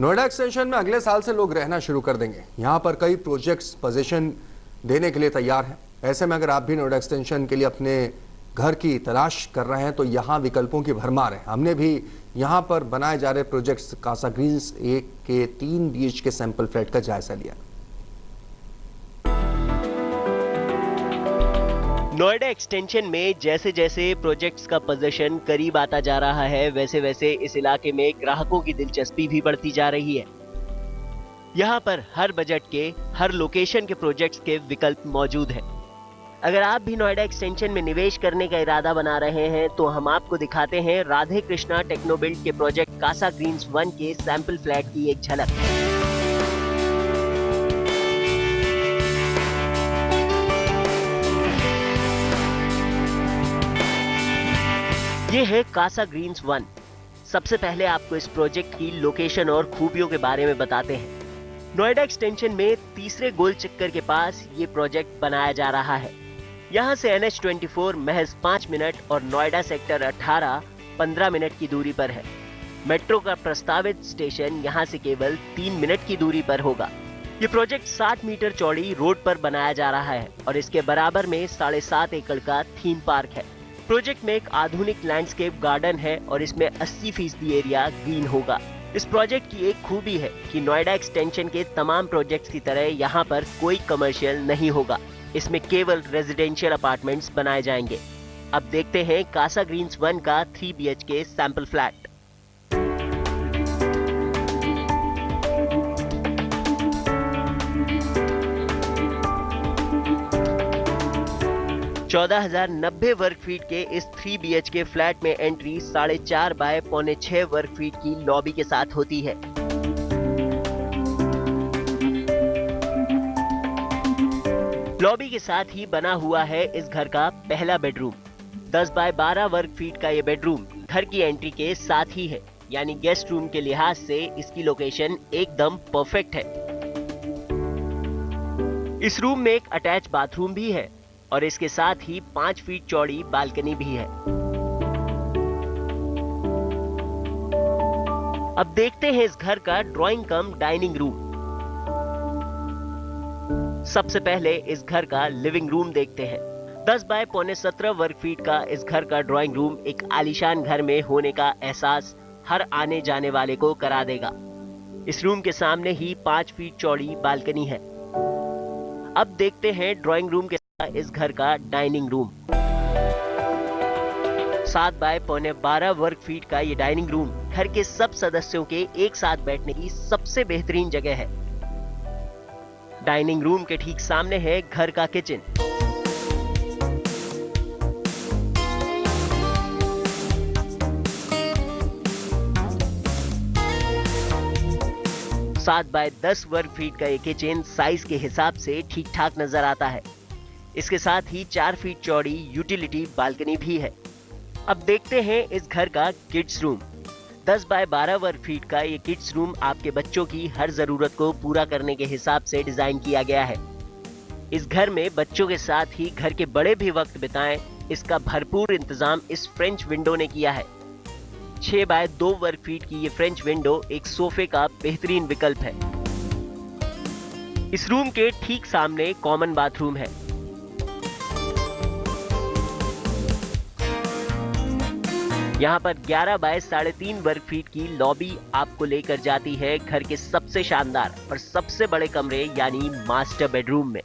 Noida extension में अगले साल से लोग रहना शुरू कर देंगे। यहाँ पर कई प्रोजेक्ट्स पोजीशन देने के लिए तैयार हैं। ऐसे में अगर आप भी नोएडा एक्सटेंशन के लिए अपने घर की तलाश कर रहे हैं तो यहाँ विकल्पों की भरमार है। हमने भी यहाँ पर बनाए जा रहे प्रोजेक्ट्स कासा ग्रीन्स 1 के 3 BHK सैंपल फ्लैट का जायजा लिया। नोएडा एक्सटेंशन में जैसे जैसे प्रोजेक्ट्स का पोजीशन करीब आता जा रहा है, वैसे वैसे इस इलाके में ग्राहकों की दिलचस्पी भी बढ़ती जा रही है। यहाँ पर हर बजट के, हर लोकेशन के प्रोजेक्ट्स के विकल्प मौजूद हैं। अगर आप भी नोएडा एक्सटेंशन में निवेश करने का इरादा बना रहे हैं तो हम आपको दिखाते हैं राधे कृष्णा टेक्नोबिल्ड के प्रोजेक्ट कासा ग्रीन्स 1 के सैंपल फ्लैट की एक झलक। ये है कासा ग्रीन्स 1। सबसे पहले आपको इस प्रोजेक्ट की लोकेशन और खूबियों के बारे में बताते हैं। नोएडा एक्सटेंशन में तीसरे गोल चक्कर के पास ये प्रोजेक्ट बनाया जा रहा है। यहाँ से NH24 महज 5 मिनट और नोएडा सेक्टर 18 15 मिनट की दूरी पर है। मेट्रो का प्रस्तावित स्टेशन यहाँ से केवल 3 मिनट की दूरी पर होगा। ये प्रोजेक्ट 60 मीटर चौड़ी रोड पर बनाया जा रहा है और इसके बराबर में 7.5 एकड़ का थीम पार्क है। प्रोजेक्ट में एक आधुनिक लैंडस्केप गार्डन है और इसमें 80% एरिया ग्रीन होगा। इस प्रोजेक्ट की एक खूबी है कि नोएडा एक्सटेंशन के तमाम प्रोजेक्ट्स की तरह यहाँ पर कोई कमर्शियल नहीं होगा। इसमें केवल रेजिडेंशियल अपार्टमेंट्स बनाए जाएंगे। अब देखते हैं कासा ग्रीन्स 1 का 3 BHK सैंपल फ्लैट। $14,090 वर्ग फीट के इस 3 BHK फ्लैट में एंट्री 4.5 बाय 6.25 वर्ग फीट की लॉबी के साथ होती है। लॉबी के साथ ही बना हुआ है इस घर का पहला बेडरूम। 10 बाय 12 वर्ग फीट का ये बेडरूम घर की एंट्री के साथ ही है, यानी गेस्ट रूम के लिहाज से इसकी लोकेशन एकदम परफेक्ट है। इस रूम में एक अटैच बाथरूम भी है और इसके साथ ही 5 फीट चौड़ी बालकनी भी है। अब देखते हैं इस घर का ड्राइंग कम डाइनिंग रूम। सबसे पहले इस घर का लिविंग रूम देखते हैं। 10 बाय 17.25 वर्ग फीट का इस घर का ड्राइंग रूम एक आलीशान घर में होने का एहसास हर आने जाने वाले को करा देगा। इस रूम के सामने ही 5 फीट चौड़ी बालकनी है। अब देखते हैं ड्राइंग रूम के इस घर का डाइनिंग रूम। 7 बाय 12.25 वर्ग फीट का ये डाइनिंग रूम घर के सब सदस्यों के एक साथ बैठने की सबसे बेहतरीन जगह है। डाइनिंग रूम के ठीक सामने है घर का किचन। सात बाय 10 वर्ग फीट का ये किचन साइज के हिसाब से ठीक ठाक नजर आता है। इसके साथ ही 4 फीट चौड़ी यूटिलिटी बालकनी भी है। अब देखते हैं इस घर का किड्स रूम। 10 बाय 12 वर्ग फीट का ये किड्स रूम आपके बच्चों की हर जरूरत को पूरा करने के हिसाब से डिजाइन किया गया है। इस घर में बच्चों के साथ ही घर के बड़े भी वक्त बिताएं, इसका भरपूर इंतजाम इस फ्रेंच विंडो ने किया है। 6 बाय 2 वर्ग फीट की ये फ्रेंच विंडो एक सोफे का बेहतरीन विकल्प है। इस रूम के ठीक सामने कॉमन बाथरूम है। यहाँ पर 11 बाय 3.5 वर्ग फीट की लॉबी आपको लेकर जाती है घर के सबसे शानदार और सबसे बड़े कमरे यानी मास्टर बेडरूम में।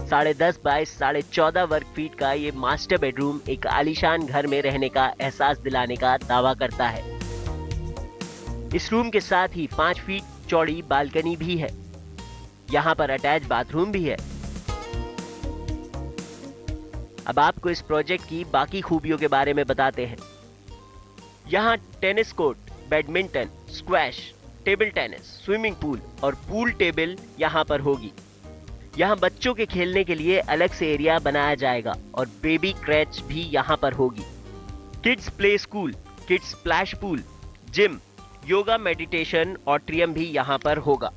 10.5 बाय 14.5 वर्ग फीट का ये मास्टर बेडरूम एक आलीशान घर में रहने का एहसास दिलाने का दावा करता है। इस रूम के साथ ही 5 फीट चौड़ी बालकनी भी है। यहाँ पर अटैच बाथरूम भी है। अब आपको इस प्रोजेक्ट की बाकी खूबियों के बारे में बताते हैं। यहाँ tennis court, badminton, squash, table tennis, swimming pool और पूल टेबल यहाँ पर होगी। यहाँ बच्चों के खेलने के लिए अलग से एरिया बनाया जाएगा और बेबी क्रैच भी यहाँ पर होगी। Kids play school, kids splash pool, gym, yoga meditation auditorium भी यहाँ पर होगा।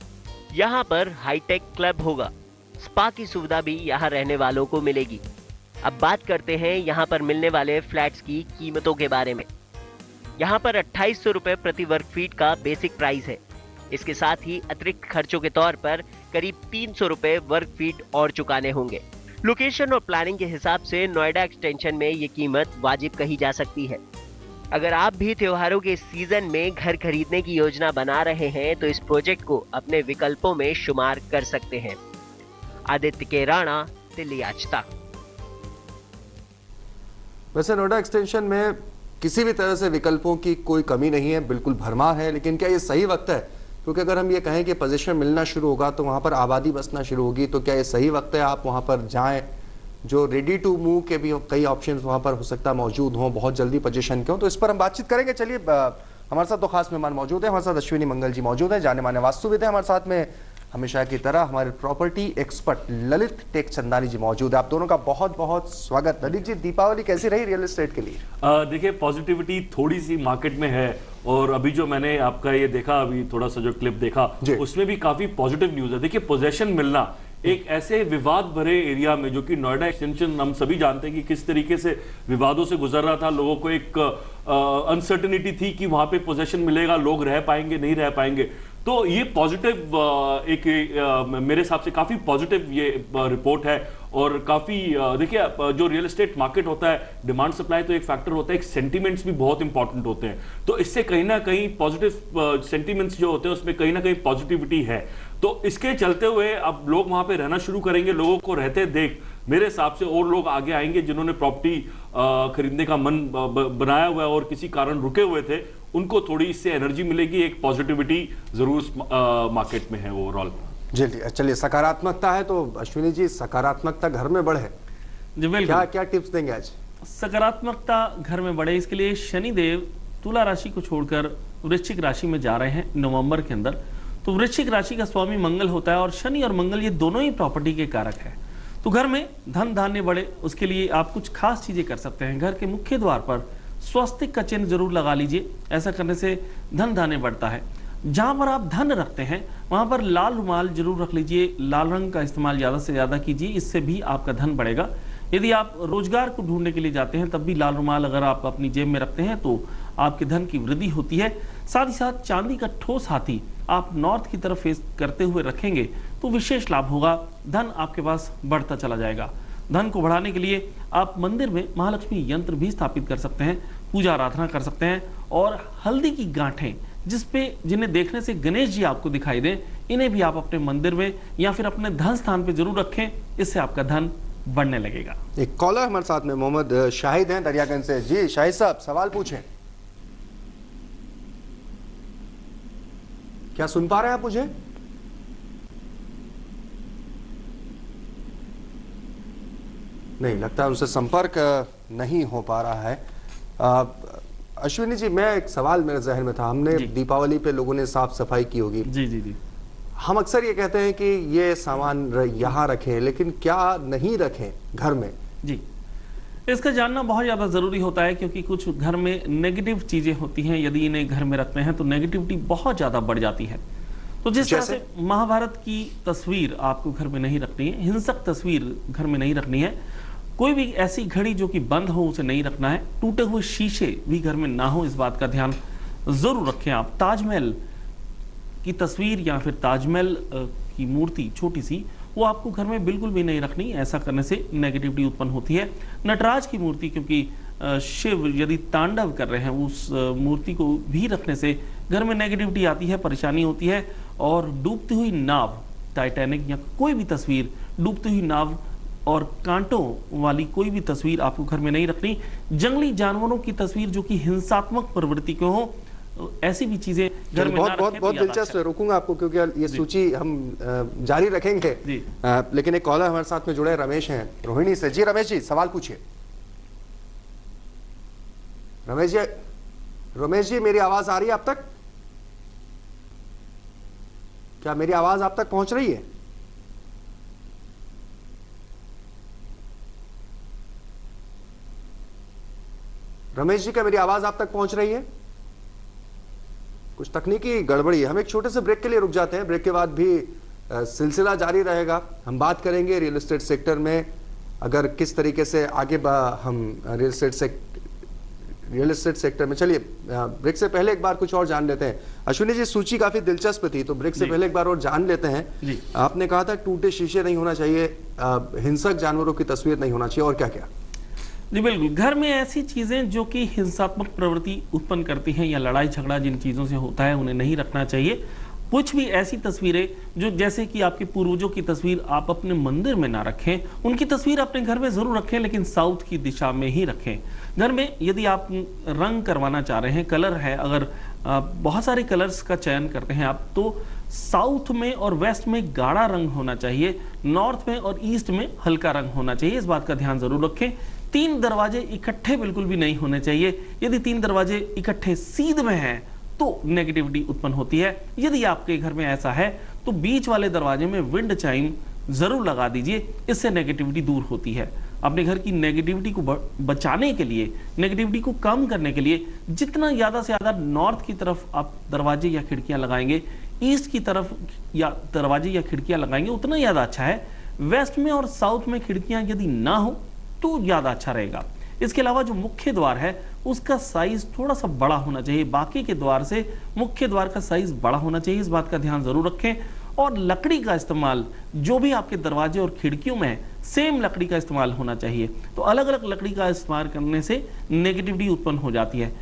यहाँ पर हाईटेक क्लब होगा। स्पा की सुविधा भी यहाँ रहने वालों को मिलेगी। अब बात करते हैं यहाँ पर मिलने वाले फ्लैट्स की कीमतों के बारे में। यहाँ पर 2800 रुपए प्रति वर्ग फीट का बेसिक प्राइस है। इसके साथ ही अतिरिक्त खर्चों के तौर पर करीब 300 रुपए वर्ग फीट और चुकाने होंगे। लोकेशन और प्लानिंग के हिसाब से नोएडा एक्सटेंशन में ये कीमत वाजिब कही जा सकती है। अगर आप भी त्योहारों के सीजन में घर खरीदने की योजना बना रहे हैं तो इस प्रोजेक्ट को अपने विकल्पों में शुमार कर सकते हैं। आदित्य के राणा, दिल्ली आज तक। वैसे नोएडा एक्सटेंशन में किसी भी तरह से विकल्पों की कोई कमी नहीं है, बिल्कुल भरमार है। लेकिन क्या ये सही वक्त है? क्योंकि अगर हम ये कहें कि पोजीशन मिलना शुरू होगा तो वहाँ पर आबादी बसना शुरू होगी, तो क्या ये सही वक्त है आप वहाँ पर जाएं? जो रेडी टू मूव के भी कई ऑप्शंस वहाँ पर हो सकता है मौजूद हों, बहुत जल्दी पोजीशन के हों, तो इस पर हम बातचीत करेंगे। चलिए, हमारे साथ तो खास मेहमान मौजूद है। हमारे साथ अश्विनी मंगल जी मौजूद है, जाने माने वास्तुविद है। हमारे साथ में हमेशा की तरह हमारे प्रॉपर्टी एक्सपर्ट ललित टेकचंदानी जी मौजूद है। आप दोनों का बहुत बहुत स्वागत। ललित जी, दीपावली कैसी रही रियल एस्टेट के लिए? देखिए, पॉजिटिविटी थोड़ी सी मार्केट में है, और अभी जो मैंने आपका ये देखा, अभी थोड़ा सा जो क्लिप देखा, उसमें भी काफी पॉजिटिव न्यूज है। देखिए, पोजेशन मिलना एक ऐसे विवाद भरे एरिया में, जो कि नोएडा एक्सटेंशन हम सभी जानते हैं कि किस तरीके से विवादों से गुजर रहा था। लोगों को एक अनसर्टेनिटी थी कि वहां पे पोजेशन मिलेगा, लोग रह पाएंगे नहीं रह पाएंगे। तो ये पॉजिटिव मेरे हिसाब से काफी पॉजिटिव ये रिपोर्ट है। और काफी देखिए, जो रियल एस्टेट मार्केट होता है, डिमांड सप्लाई तो एक फैक्टर होता है, एक सेंटीमेंट्स भी बहुत इंपॉर्टेंट होते हैं। तो इससे कहीं ना कहीं पॉजिटिव सेंटीमेंट्स जो होते हैं उसमें कहीं ना कहीं पॉजिटिविटी है। तो इसके चलते हुए अब लोग वहां पे रहना शुरू करेंगे। लोगों को रहते देख मेरे हिसाब से और लोग आगे आएंगे, जिन्होंने प्रॉपर्टी खरीदने का मन बनाया हुआ है और किसी कारण रुके हुए थे, उनको थोड़ी इससे एनर्जी मिलेगी। एक पॉजिटिविटी जरूर मार्केट में है ओवरऑल। जी, चलिए, सकारात्मकता है तो अश्विनी जी, सकारात्मकता घर में बढ़े जी, क्या क्या टिप्स देंगे आज? सकारात्मकता घर में बढ़े, इसके लिए शनिदेव तुला राशि को छोड़कर वृश्चिक राशि में जा रहे हैं नवंबर के अंदर। तो वृश्चिक राशि का स्वामी मंगल होता है, और शनि और मंगल ये दोनों ही प्रॉपर्टी के कारक है। तो घर में धन धान्य बढ़े, उसके लिए आप कुछ खास चीजें कर सकते हैं। घर के मुख्य द्वार पर स्वस्तिक का चिन्ह जरूर लगा लीजिए, ऐसा करने से धन धान्य बढ़ता है। जहां पर आप धन रखते हैं वहां पर लाल रुमाल जरूर रख लीजिए, लाल रंग का इस्तेमाल ज्यादा से ज्यादा कीजिए, इससे भी आपका धन बढ़ेगा। यदि आप रोजगार को ढूंढने के लिए जाते हैं तब भी लाल रुमाल अगर आप अपनी जेब में रखते हैं तो आपके धन की वृद्धि होती है। साथ ही साथ चांदी का ठोस हाथी आप नॉर्थ की तरफ फेस करते हुए रखेंगे तो विशेष लाभ होगा, धन आपके पास बढ़ता चला जाएगा। धन को बढ़ाने के लिए आप मंदिर में महालक्ष्मी यंत्र भी स्थापित कर सकते हैं, पूजा आराधना कर सकते हैं। और हल्दी की गांठें जिन्हें देखने से गणेश जी आपको दिखाई दें, इन्हें भी आप अपने मंदिर में या फिर अपने धन स्थान पे जरूर रखें, इससे आपका धन बढ़ने लगेगा। एक कॉलर हमारे साथ में मोहम्मद शाहिद हैं दरियागंज से। जी शाहिद साहब, सवाल पूछें। क्या सुन पा रहे हैं आप मुझे? नहीं, लगता है उनसे संपर्क नहीं हो पा रहा है। अश्विनी जी, मैं एक सवाल मेरे जहन में था। हमने दीपावली पे लोगों ने साफ सफाई की होगी। जी जी जी। हम अक्सर ये कहते हैं कि ये सामान यहाँ रखें, लेकिन क्या नहीं रखें घर में? जी, इसका जानना बहुत ज़्यादा ज़रूरी होता है, क्योंकि कुछ घर में नेगेटिव चीज़ें होती हैं। यदि इन्हें घर में रखते हैं तो नेगेटिविटी बहुत ज़्यादा बढ़ जाती है। तो जिस तरह से महाभारत की तस्वीर आपको घर में नहीं रखनी है, हिंसक तस्वीर घर में नहीं रखनी है, कोई भी ऐसी घड़ी जो कि बंद हो उसे नहीं रखना है, टूटे हुए शीशे भी घर में ना हो, इस बात का ध्यान जरूर रखें आप। ताजमहल की तस्वीर या फिर ताजमहल की मूर्ति छोटी सी, वो आपको घर में बिल्कुल भी नहीं रखनी, ऐसा करने से नेगेटिविटी उत्पन्न होती है। नटराज की मूर्ति, क्योंकि शिव यदि तांडव कर रहे हैं, उस मूर्ति को भी रखने से घर में नेगेटिविटी आती है, परेशानी होती है। और डूबती हुई नाव, टाइटैनिक या कोई भी तस्वीर, डूबती हुई नाव और कांटों वाली कोई भी तस्वीर आपको घर में नहीं रखनी। जंगली जानवरों की तस्वीर जो कि हिंसात्मक प्रवृत्ति के हो, ऐसी भी चीजें घर में बहुत दिलचस्प। रोकूंगा आपको क्योंकि ये सूची हम जारी रखेंगे, लेकिन एक कॉलर हमारे साथ में जुड़े रमेश हैं रोहिणी से। जी रमेश जी, सवाल पूछिए। रमेश जी, मेरी आवाज आ रही है आप तक? क्या मेरी आवाज आप तक पहुंच रही है? रमेश जी, क्या मेरी आवाज आप तक पहुंच रही है? कुछ तकनीकी गड़बड़ी है। हम एक छोटे से ब्रेक के लिए रुक जाते हैं। ब्रेक के बाद भी सिलसिला जारी रहेगा। हम बात करेंगे रियल एस्टेट सेक्टर में अगर किस तरीके से आगे हम real estate real estate sector में। चलिए ब्रेक से पहले एक बार कुछ और जान लेते हैं। अश्विनी जी, सूची काफी दिलचस्प थी, तो ब्रेक से पहले एक बार और जान लेते हैं। आपने कहा था टूटे शीशे नहीं होना चाहिए, हिंसक जानवरों की तस्वीर नहीं होना चाहिए, और क्या क्या? जी बिल्कुल, घर में ऐसी चीजें जो कि हिंसात्मक प्रवृत्ति उत्पन्न करती हैं या लड़ाई झगड़ा जिन चीजों से होता है उन्हें नहीं रखना चाहिए। कुछ भी ऐसी तस्वीरें जो जैसे कि आपके पूर्वजों की तस्वीर आप अपने मंदिर में ना रखें, उनकी तस्वीर अपने घर में जरूर रखें, लेकिन साउथ की दिशा में ही रखें। घर में यदि आप रंग करवाना चाह रहे हैं, कलर है, अगर बहुत सारे कलर्स का चयन करते हैं आप, तो साउथ में और वेस्ट में गाढ़ा रंग होना चाहिए, नॉर्थ में और ईस्ट में हल्का रंग होना चाहिए। इस बात का ध्यान जरूर रखें। 3 दरवाजे इकट्ठे बिल्कुल भी नहीं होने चाहिए। यदि 3 दरवाजे इकट्ठे सीध में हैं तो नेगेटिविटी उत्पन्न होती है। यदि आपके घर में ऐसा है तो बीच वाले दरवाजे में विंड चाइम जरूर लगा दीजिए, इससे नेगेटिविटी दूर होती है। अपने घर की नेगेटिविटी को बचाने के लिए, नेगेटिविटी को कम करने के लिए जितना ज़्यादा से ज़्यादा नॉर्थ की तरफ आप दरवाजे या खिड़कियां लगाएंगे, ईस्ट की तरफ या दरवाजे या खिड़कियां लगाएंगे, उतना ज़्यादा अच्छा है। वेस्ट में और साउथ में खिड़कियां यदि ना हो तो ज़्यादा अच्छा रहेगा। इसके अलावा जो मुख्य द्वार है उसका साइज थोड़ा सा बड़ा होना चाहिए, बाकी के द्वार से मुख्य द्वार का साइज बड़ा होना चाहिए। इस बात का ध्यान जरूर रखें। और लकड़ी का इस्तेमाल जो भी आपके दरवाजे और खिड़कियों में है, सेम लकड़ी का इस्तेमाल होना चाहिए। तो अलग अलग लकड़ी का इस्तेमाल करने से नेगेटिविटी उत्पन्न हो जाती है।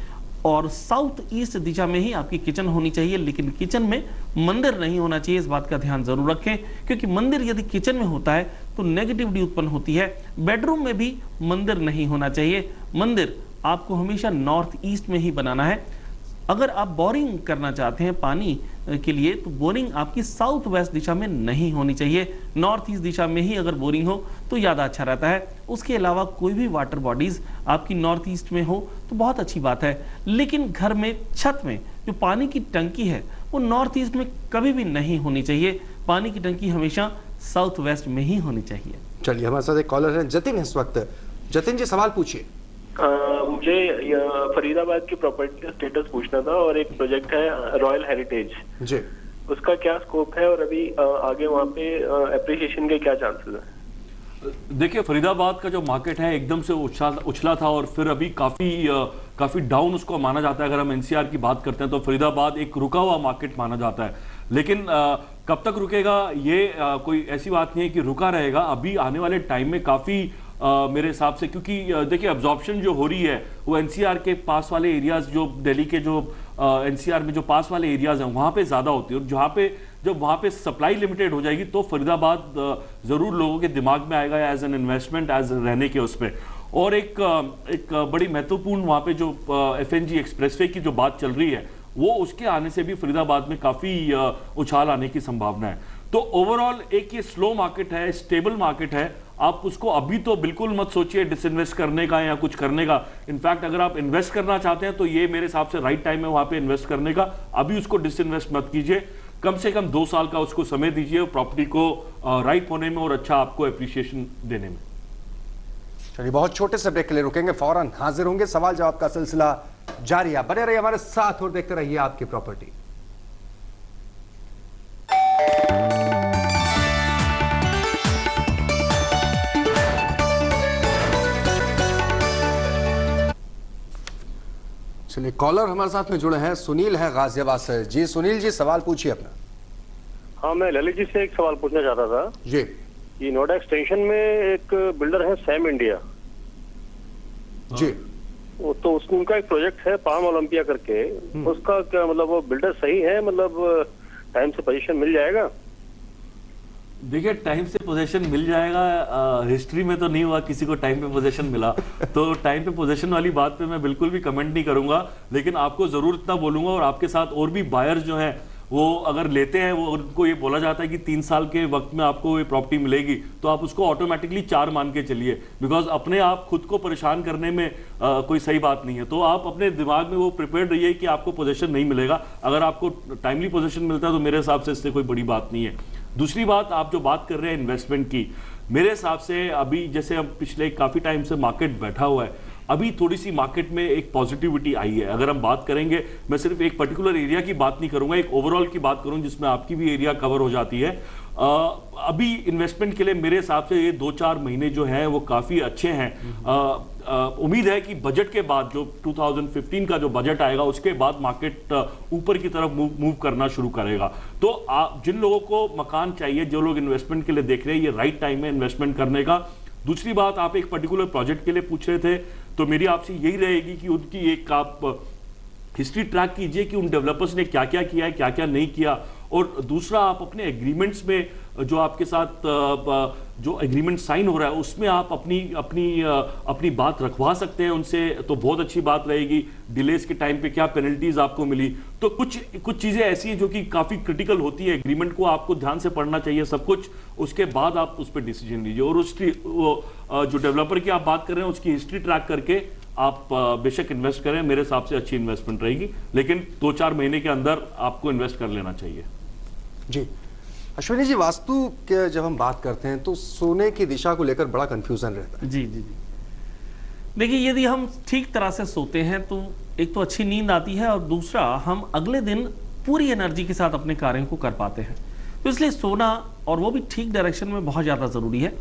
और साउथ ईस्ट दिशा में ही आपकी किचन होनी चाहिए, लेकिन किचन में मंदिर नहीं होना चाहिए। इस बात का ध्यान जरूर रखें, क्योंकि मंदिर यदि किचन में होता है तो नेगेटिविटी उत्पन्न होती है। बेडरूम में भी मंदिर नहीं होना चाहिए। मंदिर आपको हमेशा नॉर्थ ईस्ट में ही बनाना है। अगर आप बोरिंग करना चाहते हैं पानी के लिए तो बोरिंग आपकी साउथ वेस्ट दिशा में नहीं होनी चाहिए, नॉर्थ ईस्ट दिशा में ही अगर बोरिंग हो तो ज़्यादा अच्छा रहता है। उसके अलावा कोई भी वाटर बॉडीज आपकी नॉर्थ ईस्ट में हो तो बहुत अच्छी बात है, लेकिन घर में छत में जो पानी की टंकी है वो नॉर्थ ईस्ट में कभी भी नहीं होनी चाहिए। पानी की टंकी हमेशा साउथ वेस्ट में ही होनी चाहिए। चलिए, हमारे साथ एक कॉलर है जतिन इस वक्त। जतिन जी, सवाल पूछिए। मुझे फरीदाबाद की प्रॉपर्टी का स्टेटस पूछना था, और एक प्रोजेक्ट है रॉयल हेरिटेज जी, उसका क्या स्कोप है और अभी आगे वहाँ पे एप्रिसिएशन के क्या चांसेस हैं? देखिए, फरीदाबाद का जो मार्केट है एकदम से उछला था और फिर अभी काफी डाउन उसको माना जाता है। अगर हम एनसीआर की बात करते हैं तो फरीदाबाद एक रुका हुआ मार्केट माना जाता है, लेकिन कब तक रुकेगा ये कोई ऐसी बात नहीं है कि रुका रहेगा। अभी आने वाले टाइम में काफी मेरे हिसाब से, क्योंकि देखिए अब्जॉर्प्शन जो हो रही है वो एनसीआर के पास वाले एरियाज, जो दिल्ली के जो एनसीआर में जो पास वाले एरियाज हैं वहां पे ज्यादा होती है, और जब वहां पे सप्लाई लिमिटेड हो जाएगी तो फरीदाबाद जरूर लोगों के दिमाग में आएगा एज एन इन्वेस्टमेंट, एज रहने के उसमें। और एक बड़ी महत्वपूर्ण वहां पे जो FNG एक्सप्रेसवे की जो बात चल रही है वो उसके आने से भी फरीदाबाद में काफी उछाल आने की संभावना है। तो ओवरऑल एक ये स्लो मार्केट है, स्टेबल मार्केट है। आप उसको अभी तो बिल्कुल मत सोचिए डिसइन्वेस्ट करने का या कुछ करने का। इनफैक्ट अगर आप इन्वेस्ट करना चाहते हैं तो ये मेरे हिसाब से राइट टाइम है वहां पे इन्वेस्ट करने का। अभी उसको डिसइन्वेस्ट मत कीजिए, कम से कम 2 साल का उसको समय दीजिए प्रॉपर्टी को राइट होने में और अच्छा आपको एप्रिसिएशन देने में। चलिए, बहुत छोटे से ब्रेक के लिए रुकेंगे, फौरन हाजिर होंगे। सवाल जवाब का सिलसिला जारी है, बने रहिए हमारे साथ और देखते रहिए आपकी प्रॉपर्टी। चलिए, कॉलर हमारे साथ में जुड़े हैं, सुनील है गाजियाबाद से। जी सुनील जी, सवाल पूछिए अपना। हाँ, मैं ललित जी से एक सवाल पूछना चाहता था जी। कि नोएडा एक्सटेंशन में एक बिल्डर है सैम इंडिया जी, तो उनका एक प्रोजेक्ट है पाम ओलंपिया करके, उसका क्या मतलब वो बिल्डर सही है, मतलब टाइम से पोजीशन मिल जाएगा? देखिए, टाइम से पोजीशन मिल जाएगा, हिस्ट्री में तो नहीं हुआ किसी को टाइम पे पोजीशन मिला। तो टाइम पे पोजीशन वाली बात पे मैं बिल्कुल भी कमेंट नहीं करूंगा, लेकिन आपको जरूर इतना बोलूंगा, और आपके साथ और भी बायर्स जो हैं वो अगर लेते हैं, वो उनको ये बोला जाता है कि 3 साल के वक्त में आपको ये प्रॉपर्टी मिलेगी, तो आप उसको ऑटोमेटिकली 4 मान के चलिए, बिकॉज अपने आप खुद को परेशान करने में कोई सही बात नहीं है। तो आप अपने दिमाग में वो प्रिपेयर्ड रहिए कि आपको पोजीशन नहीं मिलेगा। अगर आपको टाइमली पोजीशन मिलता है तो मेरे हिसाब से इससे कोई बड़ी बात नहीं है। दूसरी बात, आप जो बात कर रहे हैं इन्वेस्टमेंट की, मेरे हिसाब से अभी जैसे अब पिछले काफी टाइम से मार्केट बैठा हुआ है, अभी थोड़ी सी मार्केट में एक पॉजिटिविटी आई है। अगर हम बात करेंगे, मैं सिर्फ एक पर्टिकुलर एरिया की बात नहीं करूंगा, एक ओवरऑल की बात करूं जिसमें आपकी भी एरिया कवर हो जाती है। अभी इन्वेस्टमेंट के लिए मेरे हिसाब से ये 2-4 महीने जो है वो काफी अच्छे हैं। उम्मीद है कि बजट के बाद जो 2015 का जो बजट आएगा उसके बाद मार्केट ऊपर की तरफ मूव करना शुरू करेगा। तो जिन लोगों को मकान चाहिए, जो लोग इन्वेस्टमेंट के लिए देख रहे हैं, ये राइट टाइम है इन्वेस्टमेंट करने का। दूसरी बात, आप एक पर्टिकुलर प्रोजेक्ट के लिए पूछ रहे थे, तो मेरी आपसे यही रहेगी कि उनकी एक आप हिस्ट्री ट्रैक कीजिए कि उन डेवलपर्स ने क्या क्या किया है, क्या क्या नहीं किया। और दूसरा, आप अपने एग्रीमेंट्स में जो आपके साथ जो एग्रीमेंट साइन हो रहा है उसमें आप अपनी बात रखवा सकते हैं उनसे, तो बहुत अच्छी बात रहेगी। डिलेस के टाइम पे क्या पेनल्टीज आपको मिली, तो कुछ चीजें ऐसी हैं जो कि काफी क्रिटिकल होती है। एग्रीमेंट को आपको ध्यान से पढ़ना चाहिए सब कुछ, उसके बाद आप उस पर डिसीजन लीजिए। और उसकी जो डेवलपर की आप बात कर रहे हैं उसकी हिस्ट्री ट्रैक करके आप बेशक इन्वेस्ट करें, मेरे हिसाब से अच्छी इन्वेस्टमेंट रहेगी। लेकिन 2-4 महीने के अंदर आपको इन्वेस्ट कर लेना चाहिए। जी अश्विनी जी, वास्तु के जब हम बात करते हैं तो सोने की दिशा को लेकर बड़ा कंफ्यूजन रहता है। जी जी जी, देखिए यदि हम ठीक तरह से सोते हैं तो एक तो अच्छी नींद आती है और दूसरा हम अगले दिन पूरी एनर्जी के साथ अपने कार्यों को कर पाते हैं। तो इसलिए सोना, और वो भी ठीक डायरेक्शन में, बहुत ज़्यादा ज़रूरी है।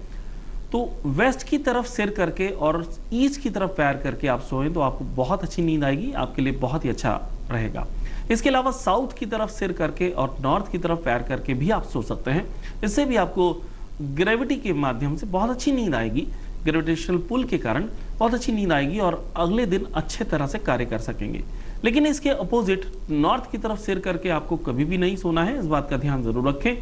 तो वेस्ट की तरफ सिर करके और ईस्ट की तरफ पैर करके आप सोएं तो आपको बहुत अच्छी नींद आएगी, आपके लिए बहुत ही अच्छा रहेगा। इसके अलावा साउथ की तरफ सिर करके और नॉर्थ की तरफ पैर करके भी आप सो सकते हैं। इससे भी आपको ग्रेविटी के माध्यम से बहुत अच्छी नींद आएगी, ग्रेविटेशनल पुल के कारण बहुत अच्छी नींद आएगी और अगले दिन अच्छे तरह से कार्य कर सकेंगे। लेकिन इसके अपोजिट नॉर्थ की तरफ सिर करके आपको कभी भी नहीं सोना है, इस बात का ध्यान जरूर रखें।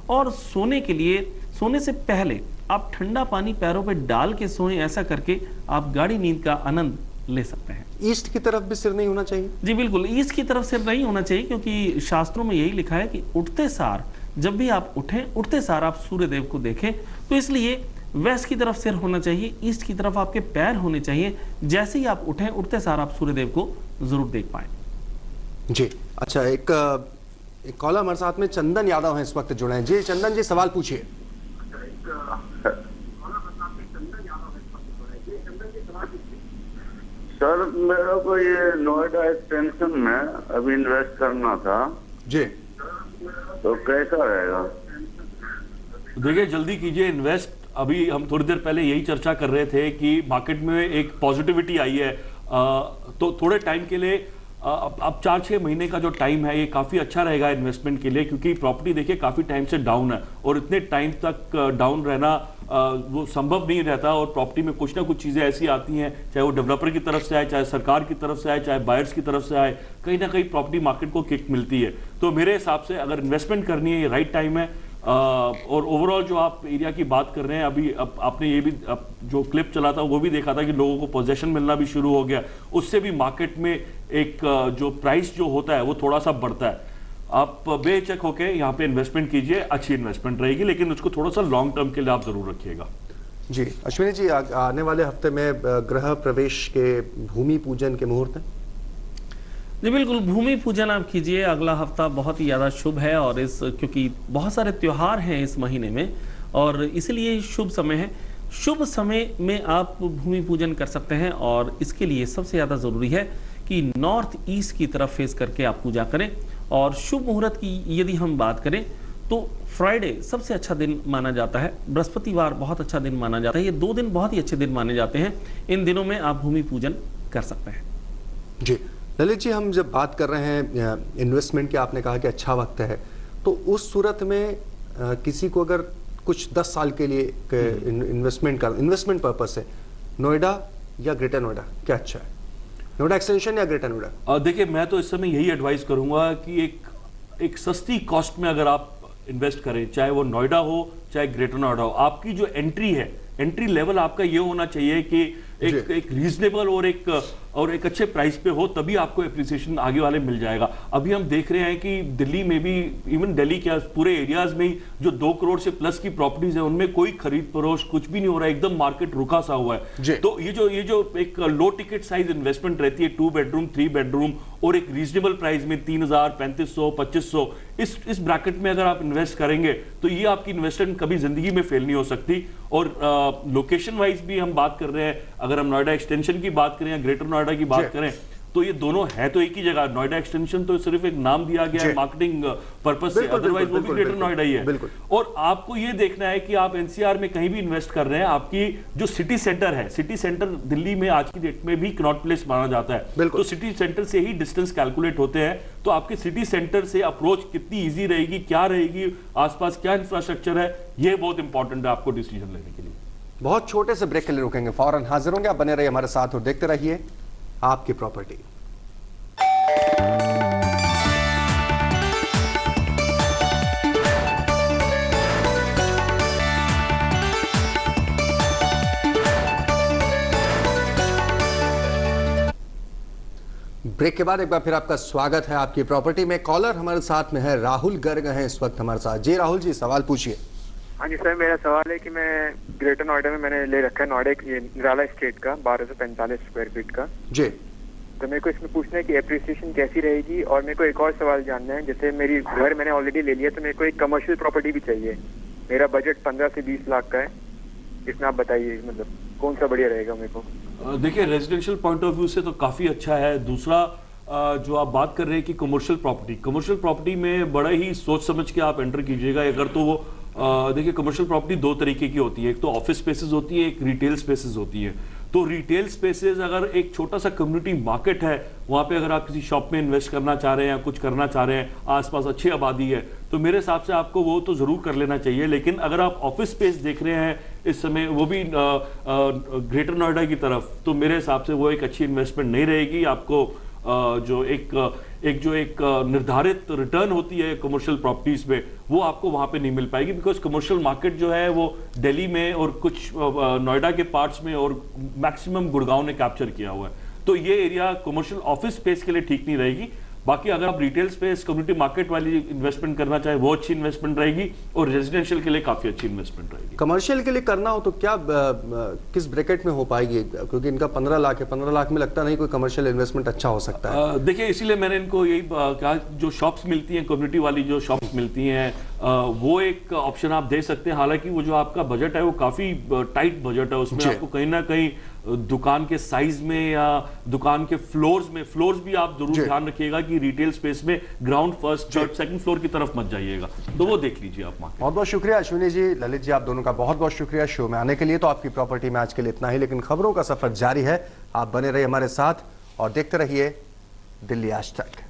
और सोने के लिए, सोने से पहले आप ठंडा पानी पैरों पे डाल के सोएं, ऐसा करके आप गाढ़ी नींद का आनंद ले सकते हैं। ईस्ट की तरफ भी सिर नहीं होना चाहिए? जी बिल्कुल, ईस्ट की तरफ सिर नहीं होना चाहिए, क्योंकि शास्त्रों में यही लिखा है कि उठते सार, जब भी आप उठें, उठते सार आप सूर्य देव को देखें। तो इसलिए वेस्ट की तरफ सिर होना चाहिए, ईस्ट की तरफ आपके पैर होने चाहिए। जैसे ही आप उठें, उठते सार आप सूर्य देव को जरूर देख पाएं। जी अच्छा, एक कॉलर हमारे साथ में चंदन यादव हैं, इस वक्त जुड़े हैं। जी चंदन जी, सवाल पूछिए। सर, मेरा को ये नोएडा एक्सटेंशन में अभी इन्वेस्ट करना था जी, तो कैसा रहेगा? देखिए, जल्दी कीजिए इन्वेस्ट। अभी हम थोड़ी देर पहले यही चर्चा कर रहे थे कि मार्केट में एक पॉजिटिविटी आई है, तो थोड़े टाइम के लिए अब 4-6 महीने का जो टाइम है ये काफ़ी अच्छा रहेगा इन्वेस्टमेंट के लिए, क्योंकि प्रॉपर्टी देखिए काफ़ी टाइम से डाउन है और इतने टाइम तक डाउन रहना वो संभव नहीं रहता। और प्रॉपर्टी में कुछ ना कुछ चीज़ें ऐसी आती हैं, चाहे वो डेवलपर की तरफ से आए, चाहे सरकार की तरफ से आए, चाहे बायर्स की तरफ से आए, कहीं ना कहीं प्रॉपर्टी मार्केट को किक मिलती है। तो मेरे हिसाब से अगर इन्वेस्टमेंट करनी है, ये राइट टाइम है। और ओवरऑल जो आप एरिया की बात कर रहे हैं, अभी आपने ये भी जो क्लिप चला था वो भी देखा था कि लोगों को पोजेशन मिलना भी शुरू हो गया, उससे भी मार्केट में एक जो प्राइस जो होता है वो थोड़ा सा बढ़ता है। आप बेचक होके यहाँ पे इन्वेस्टमेंट कीजिए, अच्छी इन्वेस्टमेंट रहेगी, लेकिन उसको थोड़ा सा लॉन्ग टर्म के लिए आप जरूर रखिएगा। जी अश्विनी जी, आने वाले हफ्ते में गृह प्रवेश के भूमि पूजन के मुहूर्त हैं? जी बिल्कुल, भूमि पूजन आप कीजिए। अगला हफ्ता बहुत ही ज़्यादा शुभ है और क्योंकि बहुत सारे त्यौहार हैं इस महीने में और इसलिए शुभ समय है। शुभ समय में आप भूमि पूजन कर सकते हैं और इसके लिए सबसे ज़्यादा ज़रूरी है कि नॉर्थ ईस्ट की तरफ फेस करके आप पूजा करें। और शुभ मुहूर्त की यदि हम बात करें तो फ्राइडे सबसे अच्छा दिन माना जाता है, बृहस्पतिवार बहुत अच्छा दिन माना जाता है। ये 2 दिन बहुत ही अच्छे दिन माने जाते हैं। इन दिनों में आप भूमि पूजन कर सकते हैं। जी ललित जी, हम जब बात कर रहे हैं इन्वेस्टमेंट की, आपने कहा कि अच्छा वक्त है, तो उस सूरत में किसी को अगर कुछ 10 साल के लिए इन्वेस्टमेंट पर्पस से नोएडा या ग्रेटर नोएडा क्या अच्छा है? नोएडा एक्सटेंशन या ग्रेटर नोएडा? देखिए, मैं तो इस समय यही एडवाइस करूंगा कि एक सस्ती कॉस्ट में अगर आप इन्वेस्ट करें, चाहे वो नोएडा हो चाहे ग्रेटर नोएडा हो, आपकी जो एंट्री है, एंट्री लेवल आपका ये होना चाहिए कि एक रीजनेबल और एक अच्छे प्राइस पे हो, तभी आपको एप्रिसिएशन आगे वाले मिल जाएगा। अभी हम देख रहे हैं कि दिल्ली में भी, इवन दिल्ली क्या पूरे एरियाज में ही जो 2 करोड़ से प्लस की प्रॉपर्टीज है उनमें कोई खरीद फरोश कुछ भी नहीं हो रहा है, एकदम मार्केट रुका सा हुआ है। तो ये जो एक लो टिकट साइज इन्वेस्टमेंट रहती है, 2 बेडरूम 3 बेडरूम और एक रीजनेबल प्राइस में 3000, 3500, 2500, इस ब्रैकेट में अगर आप इन्वेस्ट करेंगे तो ये आपकी इन्वेस्टमेंट कभी जिंदगी में फेल नहीं हो सकती। और लोकेशन वाइज भी हम बात कर रहे हैं, अगर हम नोएडा एक्सटेंशन की बात करें या ग्रेटर नोएडा की बात करें, तो ये दोनों है तो एक ही जगह। नोएडा एक्सटेंशन तो सिर्फ एक नाम दिया गया है मार्केटिंग पर्पस से, अदरवाइज वो भी ग्रेटर नोएडा ही है। और आपको ये देखना है कि आप एनसीआर में कहीं भी इन्वेस्ट कर रहे हैं, आपकी जो सिटी सेंटर है, सिटी सेंटर दिल्ली में आज की डेट में भी कनॉट प्लेस माना जाता है, तो सिटी सेंटर से ही डिस्टेंस कैलकुलेट होते हैं। तो आपके सिटी सेंटर से अप्रोच कितनी ईजी रहेगी, क्या रहेगी, आसपास क्या इंफ्रास्ट्रक्चर है, ये बहुत इंपॉर्टेंट है आपको डिसीजन लेने के लिए। बहुत छोटे से ब्रेक के लिए रुकेंगे, फौरन हाजिर होंगे। आप बने रहिए हमारे साथ और देखते रहिए आपकी प्रॉपर्टी। ब्रेक के बाद एक बार फिर आपका स्वागत है आपकी प्रॉपर्टी में। कॉलर हमारे साथ में है, राहुल गर्ग हैं इस वक्त हमारे साथ। जी राहुल जी, सवाल पूछिए। हाँ जी सर, मेरा सवाल है कि मैं ग्रेटर नोएडा में मैंने ले रखा है नोएडा निराला एस्टेट का 1245 स्क्वायर फीट का जी। तो मेरे को इसमें पूछना है कि एप्रिसिएशन कैसी रहेगी, और मेरे को एक और सवाल जानना है, जैसे मेरी घर मैंने ऑलरेडी ले लिया तो मेरे को एक कमर्शियल प्रॉपर्टी भी चाहिए। मेरा बजट 15 से 20 लाख का है, इसमें आप बताइए मतलब कौन सा बढ़िया रहेगा मेरे को। देखिए रेजिडेंशियल पॉइंट ऑफ व्यू से तो काफी अच्छा है। दूसरा जो आप बात कर रहे हैं कि कमर्शियल प्रॉपर्टी में बड़ा ही सोच समझ के आप एंटर कीजिएगा। अगर तो वो देखिए कमर्शियल प्रॉपर्टी दो तरीके की होती है, एक तो ऑफिस स्पेसेस होती है, एक रिटेल स्पेसेस होती है। तो रिटेल स्पेसेस अगर एक छोटा सा कम्युनिटी मार्केट है, वहां पे अगर आप किसी शॉप में इन्वेस्ट करना चाह रहे हैं या कुछ करना चाह रहे हैं, आसपास अच्छी आबादी है, तो मेरे हिसाब से आपको वो तो जरूर कर लेना चाहिए। लेकिन अगर आप ऑफिस स्पेस देख रहे हैं इस समय, वो भी ग्रेटर नोएडा की तरफ, तो मेरे हिसाब से वो एक अच्छी इन्वेस्टमेंट नहीं रहेगी। आपको जो एक निर्धारित रिटर्न होती है कमर्शियल प्रॉपर्टीज में, वो आपको वहां पे नहीं मिल पाएगी, बिकॉज कमर्शियल मार्केट जो है वो दिल्ली में और कुछ नोएडा के पार्ट्स में और मैक्सिमम गुड़गांव ने कैप्चर किया हुआ है। तो ये एरिया कमर्शियल ऑफिस स्पेस के लिए ठीक नहीं रहेगी। बाकी अगर आप रिटेल स्पेस कम्युनिटी मार्केट वाली इन्वेस्टमेंट करना चाहे, वो अच्छी इन्वेस्टमेंट रहेगी, और रेजिडेंशियल के लिए काफी अच्छी इन्वेस्टमेंट रहेगी। कमर्शियल के लिए करना हो तो क्या किस ब्रैकेट में हो पाएगी, क्योंकि इनका 15 लाख है, 15 लाख में लगता नहीं कोई कमर्शियल इन्वेस्टमेंट अच्छा हो सकता है। देखिए इसीलिए मैंने इनको यही कहा, जो शॉप्स मिलती हैं कम्युनिटी वाली, जो शॉप्स मिलती हैं, वो एक ऑप्शन आप दे सकते हैं। हालांकि वो जो आपका बजट है वो काफी टाइट बजट है, उसमें आपको कहीं ना कहीं दुकान के साइज में या दुकान के फ्लोर्स भी आप जरूर ध्यान रखिएगा कि रिटेल स्पेस में ground, first, third, second floor की तरफ मत जाइएगा, तो वो देख लीजिए आप। बहुत बहुत शुक्रिया अश्विनी जी, ललित जी, आप दोनों का बहुत बहुत शुक्रिया शो में आने के लिए। तो आपकी प्रॉपर्टी में आज के लिए इतना ही, लेकिन खबरों का सफर जारी है। आप बने रहिए हमारे साथ और देखते रहिए दिल्ली आज तक।